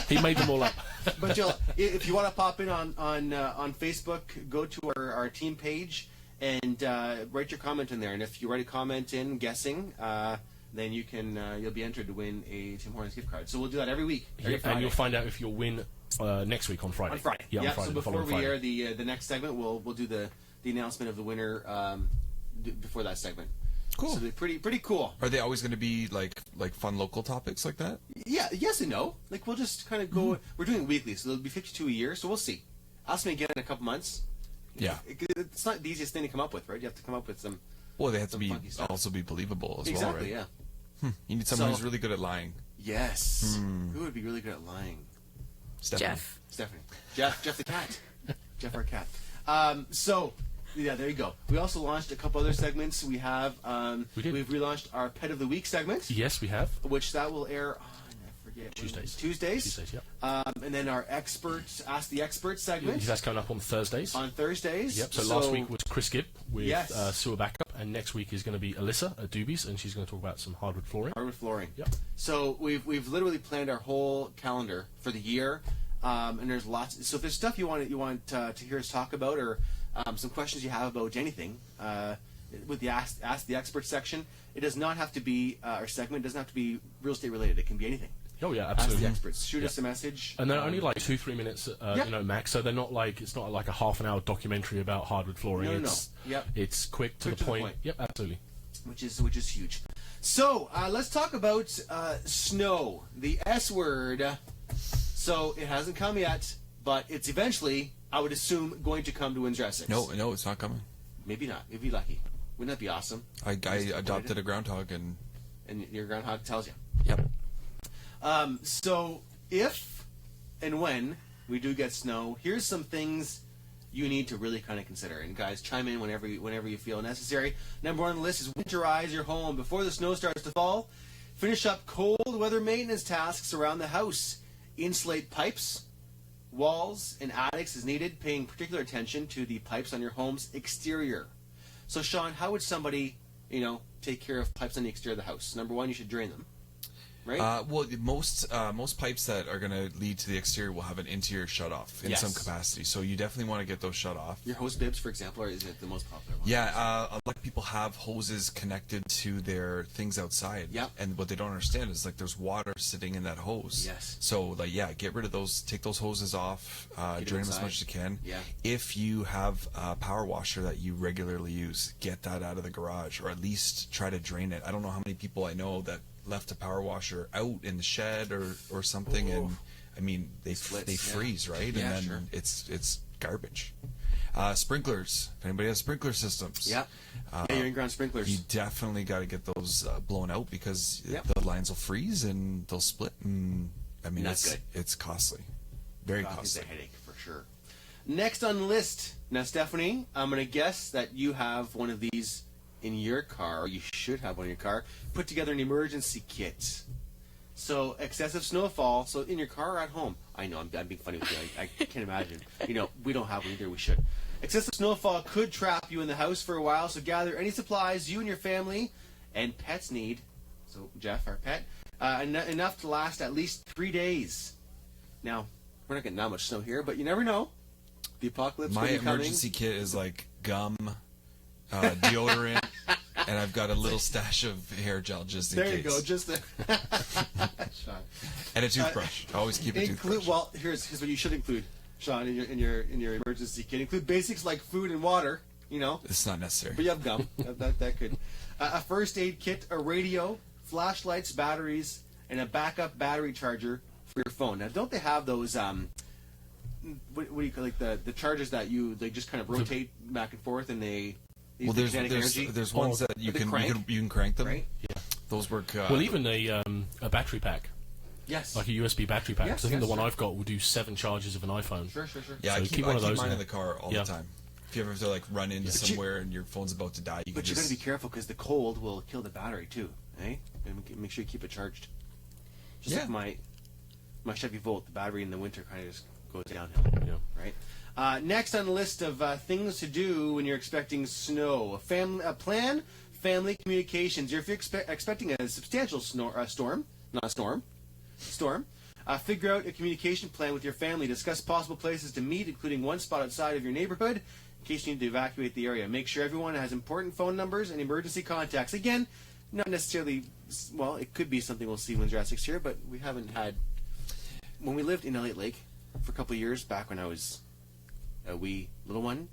He made them all up. But Jill, if you want to pop in on Facebook, go to our team page and write your comment in there. And if you write a comment in guessing, then you'll be entered to win a Tim Hortons gift card. So we'll do that every week. And you'll find out if you'll win next week on Friday. On Friday. Yeah, on Friday, So the before following we Friday. air the next segment, we'll do the announcement of the winner before that segment. Cool. So they're pretty cool. Are they always going to be like fun local topics like that? Yeah. Yes and no. Like we'll just kind of go. Mm-hmm. We're doing it weekly, so there'll be 52 a year. So we'll see. Ask me again in a couple months. Yeah. It's not the easiest thing to come up with, right? You have to come up with some. Well, they have to funky stuff. also be believable as Exactly. well, right? Yeah. You need someone who's really good at lying. Yes. Who would be really good at lying? Stephanie. Stephanie. Jeff the cat. Jeff our cat. So, yeah, there you go. We also launched a couple other segments. We have we've relaunched our Pet of the Week segment. Yes, we have. Which that will air on, I forget. Tuesdays. Tuesdays, yeah. And then our Ask the Expert segment. That's coming up on Thursdays. On Thursdays. Yep. So last week was Chris Gibb with Yes. Sewer Backup, and next week is going to be Alyssa at Doobies, and she's going to talk about some hardwood flooring. Hardwood flooring. Yep. So we've literally planned our whole calendar for the year, and there's lots. So if there's stuff you want to hear us talk about, or some questions you have about anything, with the Ask the Expert section, it does not have to be, our segment doesn't have to be real estate related. It can be anything. Oh yeah, Ask absolutely. the Experts. Shoot us a message. And they're only like 2-3 minutes, max. So they're not like, it's not like a half an hour documentary about hardwood flooring. No. Yep. It's quick to the point. Yep, absolutely. Which is huge. So let's talk about snow, the S word. So it hasn't come yet, but it's eventually, I would assume, going to come to Windsor Essex. No, it's not coming. Maybe not. Maybe lucky. Wouldn't that be awesome? I adopted a groundhog, and your groundhog tells you. Yep. So if and when we do get snow, here's some things you need to really kind of consider. And guys, chime in whenever you feel necessary. Number one on the list is winterize your home before the snow starts to fall. Finish up cold weather maintenance tasks around the house. Insulate pipes, walls, and attics as needed, paying particular attention to the pipes on your home's exterior. So, Shawn, how would somebody, take care of pipes on the exterior of the house? Number one, you should drain them. Right? Well, most pipes that are going to lead to the exterior will have an interior shutoff in some capacity. So you definitely want to get those shut off. Your hose bibs, for example, or is it the most popular one? Yeah, a lot of people have hoses connected to their things outside. Yep. And what they don't understand is there's water sitting in that hose. Yes. So get rid of those. Take those hoses off. Drain them as much as you can. Yeah. If you have a power washer that you regularly use, get that out of the garage, or at least try to drain it. I don't know how many people I know that left a power washer out in the shed or something, and I mean they freeze, right? Yeah, and then it's garbage. Sprinklers. If anybody has sprinkler systems, your in-ground sprinklers, you definitely got to get those blown out because the lines will freeze and they'll split. And I mean, it's costly, very costly. It's a headache for sure. Next on the list, now Stephanie, I'm going to guess that you have one of these in your car, or you should have one in your car. Put together an emergency kit. So excessive snowfall. So in your car or at home. I know I'm being funny with you. I can't imagine. We don't have one either. We should. Excessive snowfall could trap you in the house for a while. So gather any supplies you and your family and pets need. So Jeff, our pet, enough to last at least 3 days. Now we're not getting that much snow here, but you never know. The apocalypse. My emergency kit is like gum, deodorant, and I've got a little stash of hair gel just in case. There you go, just and a toothbrush. Always keep a toothbrush. Well, here's what you should include, Shawn, in your emergency kit. Include basics like food and water. It's not necessary. But you have gum. that could. A first aid kit, a radio, flashlights, batteries, and a backup battery charger for your phone. Now, don't they have those? What do you call the chargers that they just kind of rotate back and forth and they. Well, there's ones that you can crank them. Right? Yeah, those work. Well, even a battery pack. Yes. Like a USB battery pack. Yes, I think the one I've got will do 7 charges of an iPhone. Sure. Yeah, so I keep one of those mine in the car all the time. If you ever have to run into somewhere and your phone's about to die, you got to be careful because the cold will kill the battery too. Eh? And make sure you keep it charged. Just like my Chevy Volt, the battery in the winter kind of just goes downhill. Yeah. Right. Next on the list of things to do when you're expecting snow, plan family communications. If you're expecting a substantial storm, figure out a communication plan with your family. Discuss possible places to meet, including one spot outside of your neighborhood in case you need to evacuate the area. Make sure everyone has important phone numbers and emergency contacts. Again, not necessarily, well, it could be something we'll see when Windsor Essex here, but we haven't had. When we lived in Elliott Lake for a couple of years, back when I was a wee little one,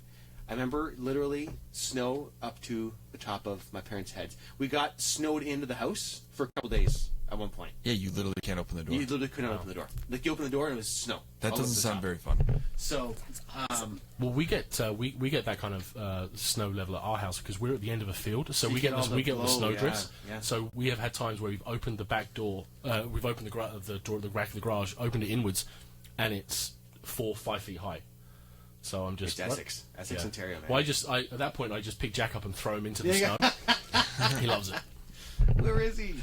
I remember literally snow up to the top of my parents' heads. We got snowed into the house for a couple of days at one point. Yeah, you literally can't open the door. You literally couldn't open the door. Like, you open the door and it was snow. That doesn't sound very fun. So, well, we get that kind of snow level at our house because we're at the end of a field, so we get the snow drifts. Yeah. So we have had times where we've opened the back door, we've opened the rack of the garage, opened it inwards, and it's 4 or 5 feet high. So I'm just Essex, Ontario. Man. Well, at that point I just pick Jack up and throw him into the snow. He loves it. Where is he?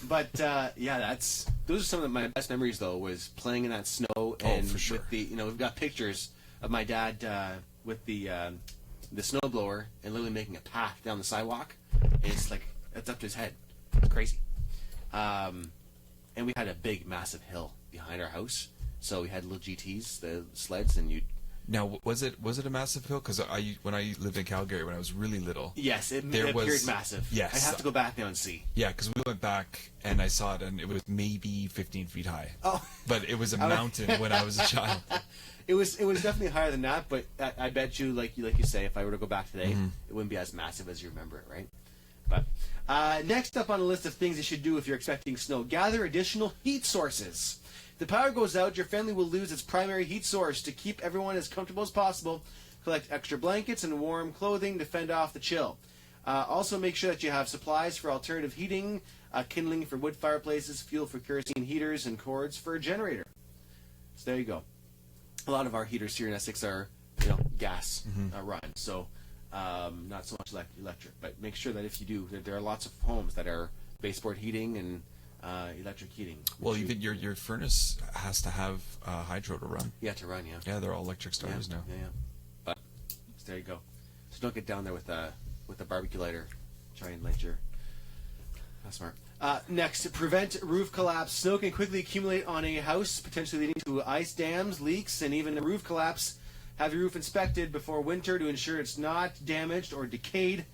But those are some of my best memories though. Was playing in that snow and for sure. With the we've got pictures of my dad with the snowblower and literally making a path down the sidewalk, and it's up to his head. It's crazy. And we had a big, massive hill behind our house, so we had little GTs, the sleds, and you'd Now, was it a massive hill? Because when I lived in Calgary when I was really little. Yes, it appeared massive. Yes, I have to go back now and see. Yeah, because we went back and I saw it, and it was maybe 15 feet high. Oh, but it was a mountain when I was a child. It was definitely higher than that, but I bet you, like you say, if I were to go back today, it wouldn't be as massive as you remember it, right? But next up on the list of things you should do if you're expecting snow, gather additional heat sources. If the power goes out, your family will lose its primary heat source. To keep everyone as comfortable as possible, collect extra blankets and warm clothing to fend off the chill. Also, make sure that you have supplies for alternative heating, kindling for wood fireplaces, fuel for kerosene heaters, and cords for a generator. So there you go. A lot of our heaters here in Essex are, gas run, so not so much electric. But make sure that if you do, that there are lots of homes that are baseboard heating and electric heating. Well, even your furnace has to have hydro to run. Yeah, to run. Yeah. Yeah, they're all electric starters now. Yeah. But so there you go. So don't get down there with a barbecue lighter. Try and light your. That's smart. Next, prevent roof collapse. Snow can quickly accumulate on a house, potentially leading to ice dams, leaks, and even a roof collapse. Have your roof inspected before winter to ensure it's not damaged or decayed,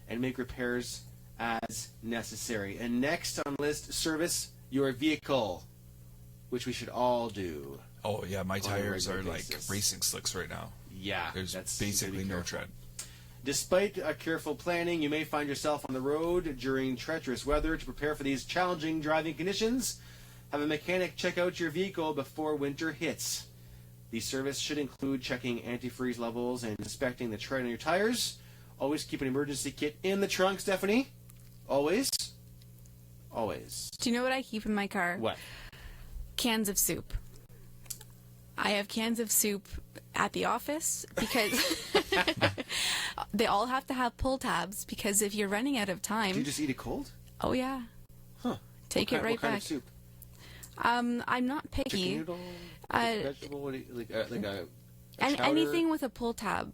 and make repairs as necessary. And next on the list, service your vehicle, which we should all do. Oh yeah, my tires are like racing slicks right now. Yeah, there's basically no tread. Despite careful planning, you may find yourself on the road during treacherous weather. To prepare for these challenging driving conditions, have a mechanic check out your vehicle before winter hits. The service should include checking antifreeze levels and inspecting the tread on your tires. Always keep an emergency kit in the trunk, Stephanie. Always. Always. Do you know what I keep in my car? What? Cans of soup. I have cans of soup at the office because they all have to have pull tabs, because if you're running out of time... Do you just eat it cold? Oh, yeah. Huh. Take it right what kind back. Of soup? I'm not picky. Chicken noodle? Vegetable? What do you, like a and chowder? anything with a pull tab.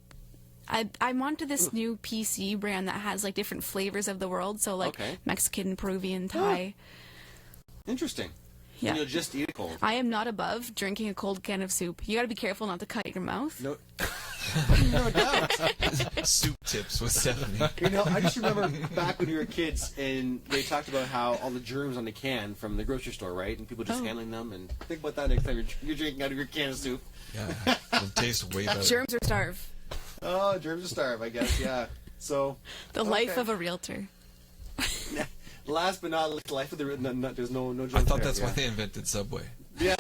I'm onto this new PC brand that has like different flavors of the world, so like Mexican, Peruvian, Thai. Interesting. Yeah. And you'll just eat it cold. I am not above drinking a cold can of soup. You got to be careful not to cut your mouth. No, no doubt. Soup tips with Stephanie. I just remember back when we were kids, and they talked about how all the germs on the can from the grocery store, right? And people just handling them. And think about that next time you're drinking out of your can of soup. Yeah, it'll taste way better. Germs or starve. Oh, germs or starve, I guess. Yeah. So the life of a realtor. Last but not least, life of the there's no germs. I thought that's why they invented Subway. Yeah.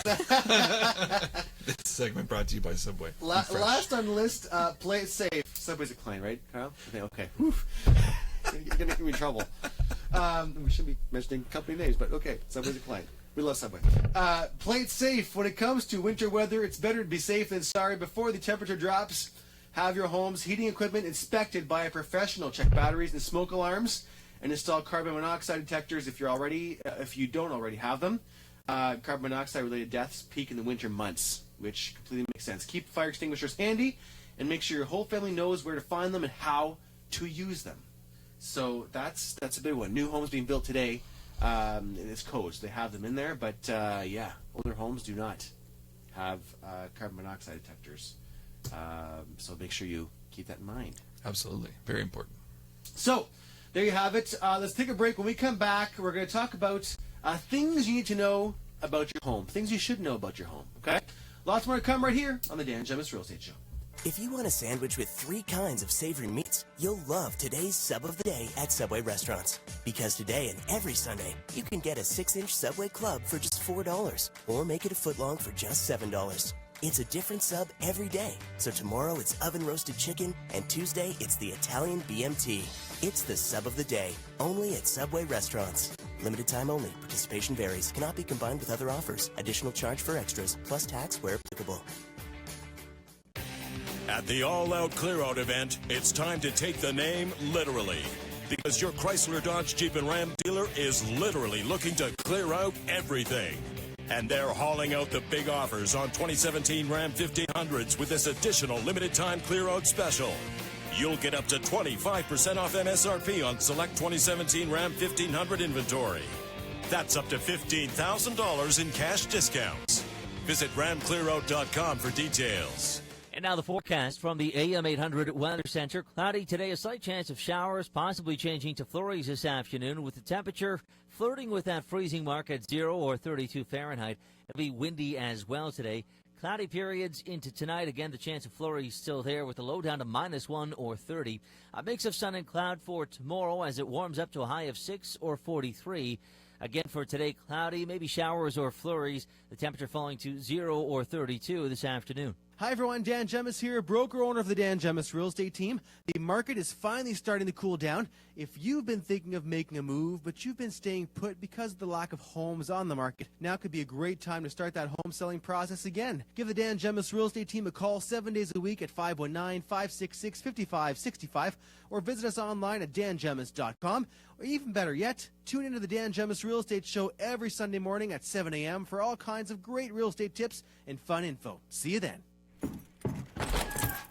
This segment brought to you by Subway. Last on the list, play it safe. Subway's a client, right, Kyle? Okay. You're gonna get me in trouble. We shouldn't be mentioning company names, but okay, Subway's a client. We love Subway. Play it safe. When it comes to winter weather, it's better to be safe than sorry. Before the temperature drops, have your home's heating equipment inspected by a professional. Check batteries and smoke alarms, and install carbon monoxide detectors if you don't already have them. Carbon monoxide-related deaths peak in the winter months, which completely makes sense. Keep fire extinguishers handy, and make sure your whole family knows where to find them and how to use them. So that's a big one. New homes being built today, in this codes, they have them in there, but older homes do not have carbon monoxide detectors. So make sure you keep that in mind. Absolutely. Very important. So, there you have it. Let's take a break. When we come back, we're going to talk about things you need to know about your home. Things you should know about your home. Okay? Lots more to come right here on the Dan Gemus Real Estate Show. If you want a sandwich with 3 kinds of savory meats, you'll love today's Sub of the Day at Subway Restaurants. Because today and every Sunday, you can get a 6-inch Subway Club for just $4, or make it a foot-long for just $7. It's a different sub every day. So tomorrow it's oven-roasted chicken, and Tuesday it's the Italian BMT. It's the Sub of the Day, only at Subway Restaurants. Limited time only. Participation varies. Cannot be combined with other offers. Additional charge for extras, plus tax where applicable. At the All-Out Clear-Out event, it's time to take the name literally. Because your Chrysler, Dodge, Jeep, and Ram dealer is literally looking to clear out everything. And they're hauling out the big offers on 2017 Ram 1500s with this additional limited-time clear-out special. You'll get up to 25% off MSRP on select 2017 Ram 1500 inventory. That's up to $15,000 in cash discounts. Visit ramclearout.com for details. And now the forecast from the AM800 Weather Center. Cloudy today, a slight chance of showers, possibly changing to flurries this afternoon, with the temperature flirting with that freezing mark at 0 or 32 Fahrenheit. It'll be windy as well today. Cloudy periods into tonight. Again, the chance of flurries still there, with the low down to -1 or 30. A mix of sun and cloud for tomorrow as it warms up to a high of 6 or 43. Again, for today, cloudy, maybe showers or flurries. The temperature falling to 0 or 32 this afternoon. Hi everyone, Dan Gemus here, broker owner of the Dan Gemus Real Estate Team. The market is finally starting to cool down. If you've been thinking of making a move, but you've been staying put because of the lack of homes on the market, now could be a great time to start that home selling process again. Give the Dan Gemus Real Estate Team a call 7 days a week at 519-566-5565, or visit us online at dangemus.com. Or even better yet, tune into the Dan Gemus Real Estate Show every Sunday morning at 7 a.m. for all kinds of great real estate tips and fun info. See you then.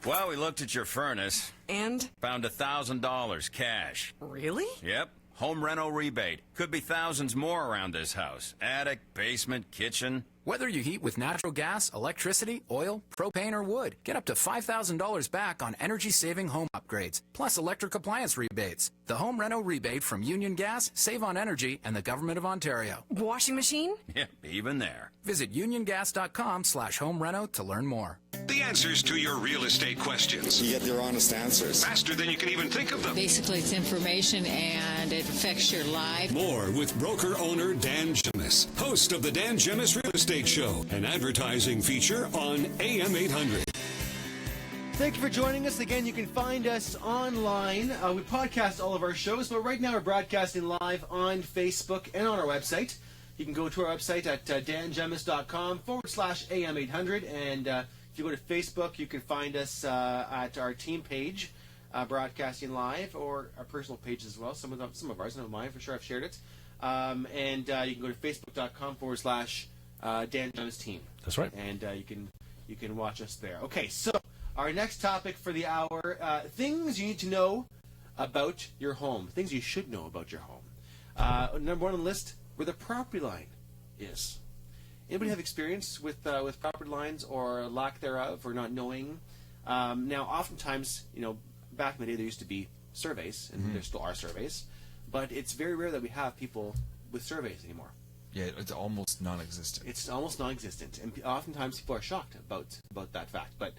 Well, we looked at your furnace. And? Found $1,000 cash. Really? Yep. Home rental rebate. Could be thousands more around this house. Attic, basement, kitchen. Whether you heat with natural gas, electricity, oil, propane, or wood, get up to $5,000 back on energy-saving home upgrades, plus electric appliance rebates. The home rental rebate from Union Gas, Save on Energy, and the Government of Ontario. Washing machine? Yep, even there. Visit uniongas.com/home reno to learn more. The answers to your real estate questions. You get their honest answers. Faster than you can even think of them. Basically, it's information and it affects your life. More with broker owner Dan Gemus, host of the Dan Gemus Real Estate Show, an advertising feature on AM800. Thank you for joining us. Again, you can find us online. We podcast all of our shows, but right now we're broadcasting live on Facebook and on our website. You can go to our website at dangemus.com/AM800, and if you go to Facebook, you can find us at our team page, broadcasting live, or our personal pages as well. Some of ours, not mine for sure. I've shared it. And you can go to facebook.com/Dan Gemus Team. That's right. And you can watch us there. Okay, so our next topic for the hour: things you need to know about your home. Things you should know about your home. Number one on the list: where the property line is. Anybody have experience with property lines or lack thereof, or not knowing? Now, oftentimes, back in the day, there used to be surveys, and there still are surveys, but it's very rare that we have people with surveys anymore. Yeah, it's almost non-existent. It's almost non-existent, and oftentimes people are shocked about that fact. But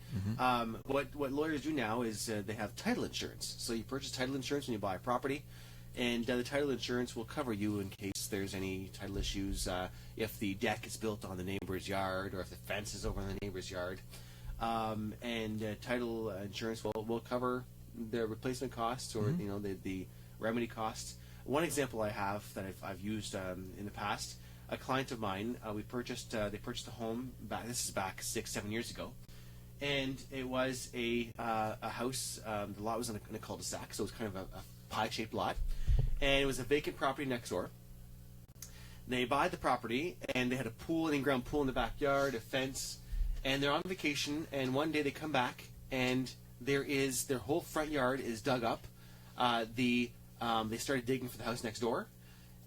what lawyers do now is they have title insurance. So you purchase title insurance when you buy a property, and the title insurance will cover you in case there's any title issues, if the deck is built on the neighbor's yard, or if the fence is over on the neighbor's yard. And title insurance will cover the replacement costs, or the remedy costs. One example I have that I've used in the past: a client of mine, they purchased a home back. This is back 6-7 years ago, and it was a house. The lot was in a cul-de-sac, so it was kind of a pie-shaped lot, and it was a vacant property next door. They buy the property, and they had a pool, an in-ground pool in the backyard, a fence, and they're on vacation. And one day they come back, and their whole front yard is dug up. They started digging for the house next door,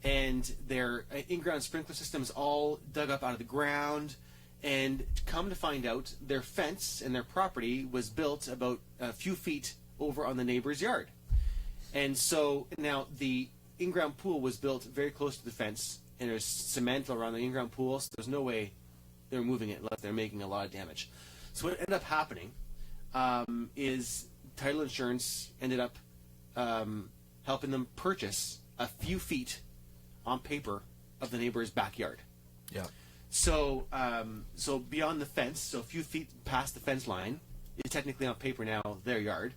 and their in-ground sprinkler system is all dug up out of the ground. And come to find out, their fence and their property was built about a few feet over on the neighbor's yard. And so now the in-ground pool was built very close to the fence, and there's cement around the in-ground pool, so there's no way they're moving it unless they're making a lot of damage. So what ended up happening is title insurance ended up helping them purchase a few feet on paper of the neighbor's backyard. Yeah. So beyond the fence, so a few feet past the fence line, is technically on paper now their yard,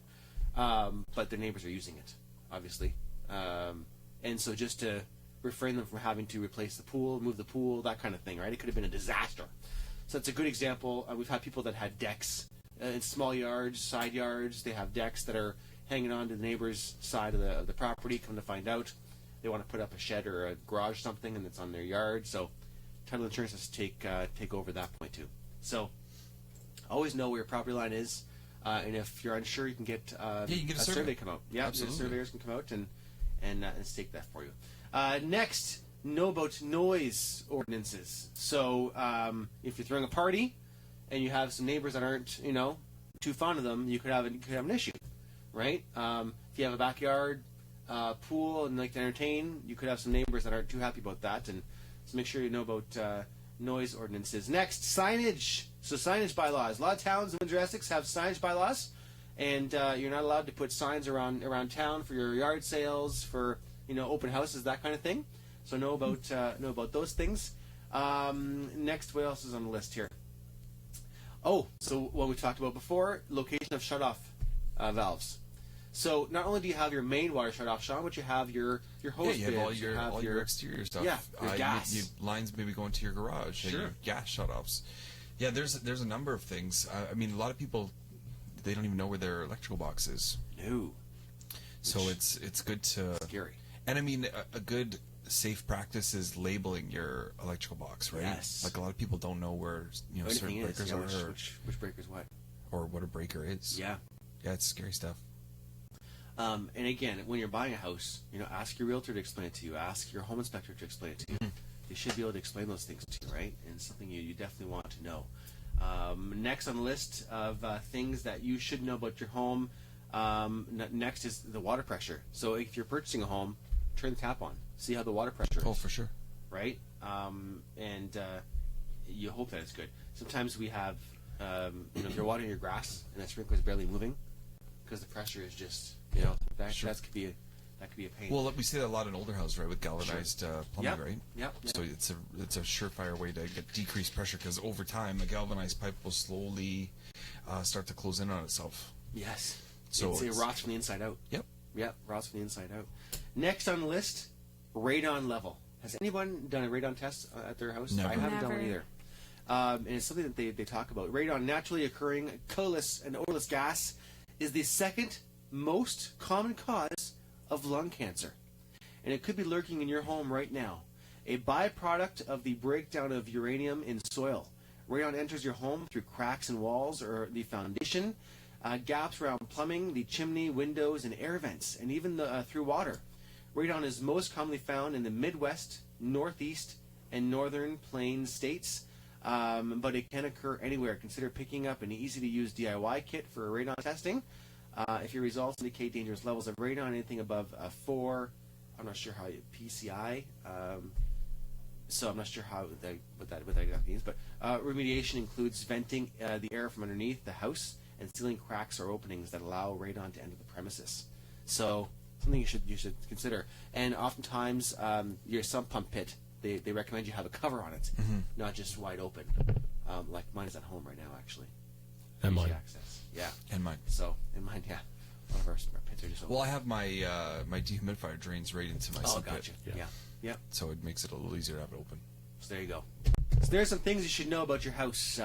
but their neighbors are using it, obviously. And so just to refrain them from having to replace the pool, move the pool, that kind of thing, right? It could have been a disaster. So it's a good example. We've had people that had decks in small yards, side yards. They have decks that are hanging on to the neighbor's side of the property. Come to find out, they want to put up a shed or a garage or something, and it's on their yard. So title insurance has to take over that point too. So always know where your property line is, and if you're unsure, you can get a survey come out. Yeah, absolutely. The surveyors can come out and stake that for you. Next, know about noise ordinances. So if you're throwing a party and you have some neighbors that aren't, too fond of them, you could have an issue, right? If you have a backyard pool and like to entertain, you could have some neighbors that aren't too happy about that. And so make sure you know about noise ordinances. Next, signage. So signage bylaws. A lot of towns in Windsor Essex have signage bylaws, and you're not allowed to put signs around town for your yard sales, for open houses, that kind of thing. So know about those things. Next, what else is on the list here? Oh, so what we talked about before, location of shutoff valves. So not only do you have your main water shut off, Shawn, but you have your hose. Yeah, you have all your exterior stuff. Yeah, your gas. You lines maybe going to your garage. Sure. Your gas shutoffs. Yeah, there's a number of things. I mean, a lot of people, they don't even know where their electrical box is. No. So it's good to... Scary. And I mean, a good safe practice is labeling your electrical box, right? Yes. Like a lot of people don't know where certain breakers are. Which breaker's what? Or what a breaker is. Yeah. Yeah, it's scary stuff. And again, when you're buying a house, ask your realtor to explain it to you. Ask your home inspector to explain it to you. They should be able to explain those things to you, right? And it's something you definitely want to know. Next on the list of things that you should know about your home, next is the water pressure. So if you're purchasing a home, turn the tap on. See how the water pressure is. Oh, for sure. Right? And you hope that it's good. Sometimes we have, if you're watering your grass and that sprinkler's barely moving because the pressure is just... that could be a pain. Well, we see that a lot in older houses, right, with galvanized plumbing, right? Yep. So it's a surefire way to get decreased pressure, because over time a galvanized pipe will slowly start to close in on itself. Yes. So it rots from the inside out. Yep. Yep, rots from the inside out. Next on the list, radon level. Has anyone done a radon test at their house? Never. I haven't done one either. And it's something that they talk about. Radon, naturally occurring colorless and odorless gas, is the second most common cause of lung cancer. And it could be lurking in your home right now. A byproduct of the breakdown of uranium in soil. Radon enters your home through cracks in walls or the foundation, gaps around plumbing, the chimney, windows, and air vents, and even through water. Radon is most commonly found in the Midwest, Northeast, and Northern Plains states, but it can occur anywhere. Consider picking up an easy-to-use DIY kit for radon testing. If your results indicate dangerous levels of radon, anything above 4, I'm not sure how PCI, so I'm not sure what that exactly means, but remediation includes venting the air from underneath the house and sealing cracks or openings that allow radon to enter the premises. So something you should consider. And oftentimes your sump pump pit, they recommend you have a cover on it, not just wide open. Like mine is at home right now, actually. And mine. Access. Yeah. And mine. So, in mine, yeah. One of our pits are just open. Well, I have my dehumidifier drains right into my sump gotcha. pit. Yeah. So it makes it a little easier to have it open. So there you go. So there's some things you should know about your house,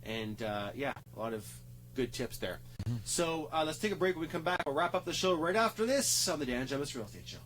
and a lot of good tips there. So let's take a break. When we come back, we'll wrap up the show right after this on the Dan Gemus Real Estate Show.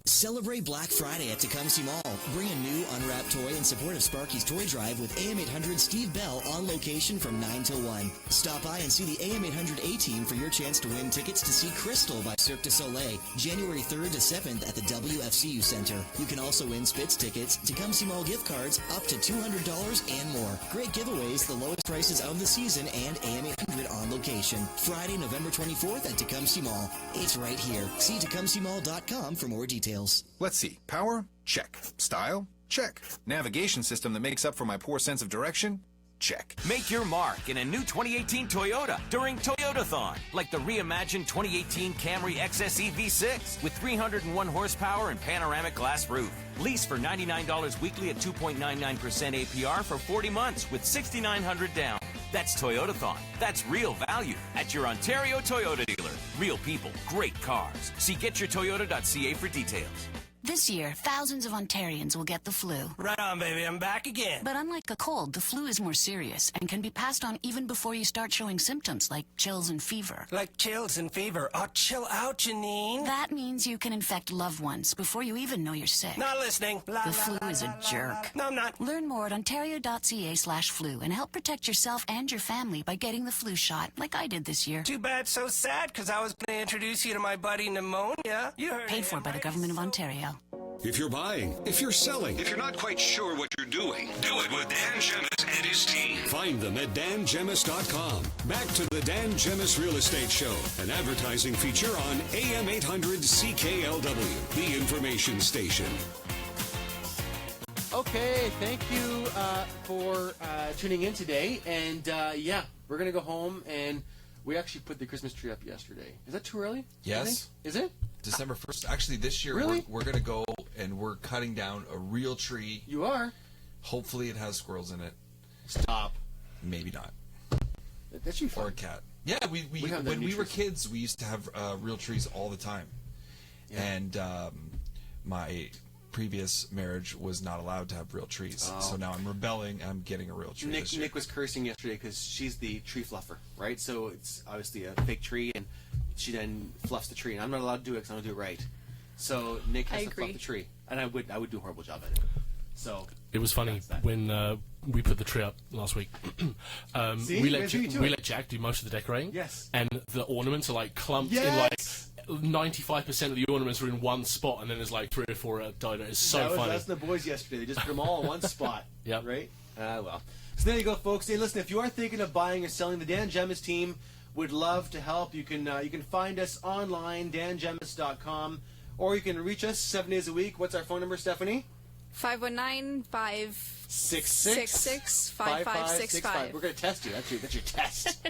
Celebrate Black Friday at Tecumseh Mall. Bring a new unwrapped toy in support of Sparky's Toy Drive with AM800 Steve Bell on location from 9 till 1. Stop by and see the AM800 A-Team for your chance to win tickets to see Crystal by Cirque du Soleil, January 3rd to 7th at the WFCU Center. You can also win Spitz tickets, Tecumseh Mall gift cards up to $200 and more. Great giveaways, the lowest prices of the season, and AM800 on location. Friday, November 24th at Tecumseh Mall. It's right here. See TecumsehMall.com for more details. Let's see. Power? Check. Style? Check. Navigation system that makes up for my poor sense of direction? Check. Make your mark in a new 2018 Toyota during Toyotathon, like the reimagined 2018 Camry XSE V6 with 301 horsepower and panoramic glass roof. Lease for $99 weekly at 2.99% APR for 40 months with $6,900 down. That's Toyotathon. That's real value at your Ontario Toyota dealer. Real people, great cars. See getyourtoyota.ca for details. This year, thousands of Ontarians will get the flu. Right on, baby. I'm back again. But unlike a cold, the flu is more serious and can be passed on even before you start showing symptoms like chills and fever. Like chills and fever. Oh, chill out, Janine. That means you can infect loved ones before you even know you're sick. Not listening. The flu is a jerk. No, I'm not. Learn more at ontario.ca/flu and help protect yourself and your family by getting the flu shot, like I did this year. Too bad, so sad, because I was going to introduce you to my buddy Pneumonia. You heard Paid for by the Government of Ontario. If you're buying, if you're selling, if you're not quite sure what you're doing, do it with Dan Gemus and his team. Find them at dangemus.com. Back to the Dan Gemus Real Estate Show, an advertising feature on AM800 CKLW, the information station. Okay, thank you for tuning in today. And yeah, we're going to go home, and we actually put the Christmas tree up yesterday. Is that too early? Yes. Is it? December 1st. Actually, this year Really? we're going to go and we're cutting down a real tree. You are? Hopefully it has squirrels in it. Stop. Maybe not. That should be fun. Or a cat. Yeah, we have when new we were trees. kids, we used to have real trees all the time. Yeah. And my previous marriage was not allowed to have real trees. Oh. So now I'm rebelling. I'm getting a real tree this year. Nick was cursing yesterday because she's the tree fluffer, right? So it's obviously a fake tree, and she then fluffs the tree. And I'm not allowed to do it because I don't do it right. So Nick has to fluff the tree. And I would do a horrible job at it. So it was funny when we put the tree up last week. See? we let Jack do most of the decorating. Yes. And the ornaments are like clumped in like 95% of the ornaments are in one spot, and then there's like 3 or 4 died. It's so funny. That's the boys yesterday. They just put them all in one spot. Yeah. Right? Well. So there you go, folks. Hey, listen, if you are thinking of buying or selling, the Dan Gemus team would love to help. You can find us online, dangemus.com, or you can reach us 7 days a week. What's our phone number, Stephanie? 519-566-5565. We're going to test you. That's your test.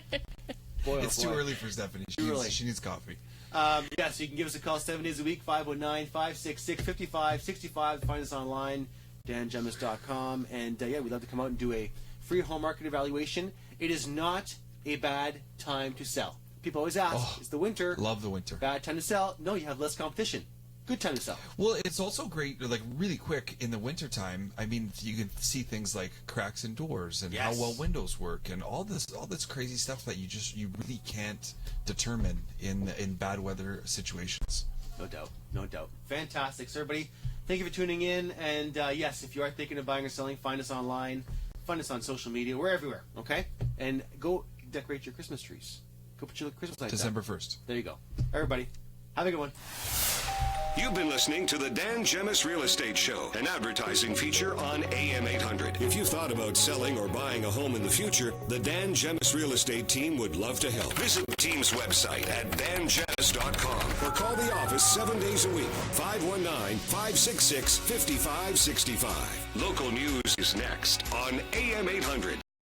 Boy, It's too early for Stephanie. She needs coffee. So you can give us a call 7 days a week, 519-566-5565. Find us online, dangemus.com. And we'd love to come out and do a free home market evaluation. It is not a bad time to sell. People always ask, it's the winter. Love the winter. Bad time to sell? No, you have less competition. Good time to sell. Well, it's also great, like really quick in the wintertime. I mean, you can see things like cracks in doors and how well windows work and all this crazy stuff that you really can't determine in bad weather situations. No doubt. Fantastic. So everybody, thank you for tuning in. And yes, if you are thinking of buying or selling, find us online, find us on social media. We're everywhere, okay? And go decorate your Christmas trees. Go put your Christmas lights December up. 1st. There you go. Everybody, have a good one. You've been listening to the Dan Gemus Real Estate Show, an advertising feature on AM800. If you've thought about selling or buying a home in the future, the Dan Gemus Real Estate team would love to help. Visit the team's website at dangemus.com or call the office 7 days a week, 519-566-5565. Local news is next on AM800